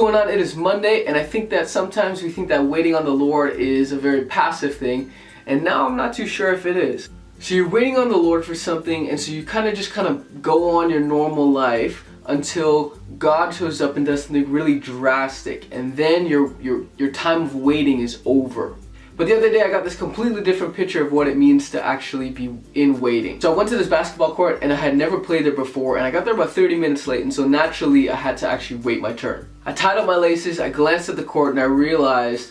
What's going on? It is Monday, and I think that sometimes we think that waiting on the Lord is a very passive thing, and now I'm not too sure if it is. So you're waiting on the Lord for something, and so you kind of go on your normal life until God shows up and does something really drastic, and then your time of waiting is over. But the other day I got this completely different picture of what it means to actually be in waiting. So I went to this basketball court and I had never played there before, and I got there about 30 minutes late, and so naturally I had to actually wait my turn. I tied up my laces, I glanced at the court, and I realized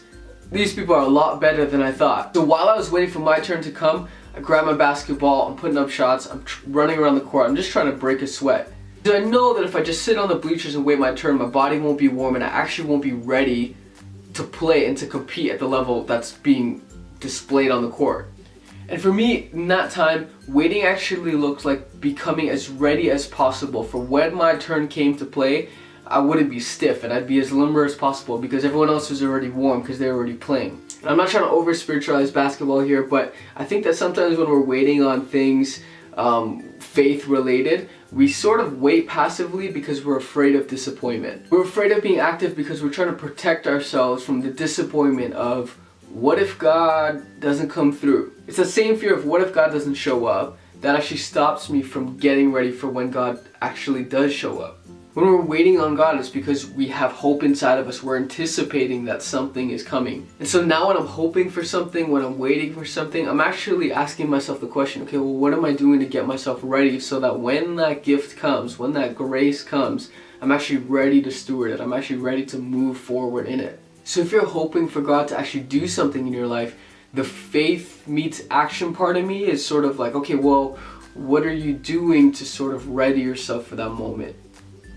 these people are a lot better than I thought. So while I was waiting for my turn to come, I grabbed my basketball, I'm putting up shots, I'm running around the court, I'm just trying to break a sweat. So I know that if I just sit on the bleachers and wait my turn, my body won't be warm and I actually won't be ready to play and to compete at the level that's being displayed on the court. And for me, in that time, waiting actually looked like becoming as ready as possible for when my turn came to play. I wouldn't be stiff and I'd be as limber as possible because everyone else was already warm because they were already playing. And I'm not trying to over spiritualize basketball here, but I think that sometimes when we're waiting on things faith related, we sort of wait passively because we're afraid of disappointment. We're afraid of being active because we're trying to protect ourselves from the disappointment of what if God doesn't come through. It's the same fear of what if God doesn't show up that actually stops me from getting ready for when God actually does show up. When we're waiting on God, it's because we have hope inside of us. We're anticipating that something is coming. And so now when I'm hoping for something, when I'm waiting for something, I'm actually asking myself the question, okay, well, what am I doing to get myself ready so that when that gift comes, when that grace comes, I'm actually ready to steward it. I'm actually ready to move forward in it. So if you're hoping for God to actually do something in your life, the faith meets action part of me is sort of like, okay, well, what are you doing to sort of ready yourself for that moment?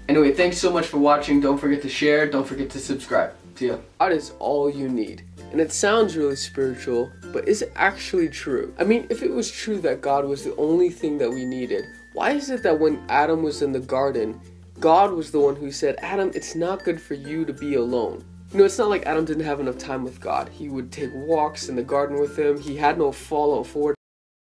Anyway, thanks so much for watching. Don't forget to share. Don't forget to subscribe. See ya. God is all you need. And it sounds really spiritual, but is it actually true? I mean, if it was true that God was the only thing that we needed, why is it that when Adam was in the garden, God was the one who said, Adam, it's not good for you to be alone? You know, it's not like Adam didn't have enough time with God. He would take walks in the garden with him. He had no follow forward.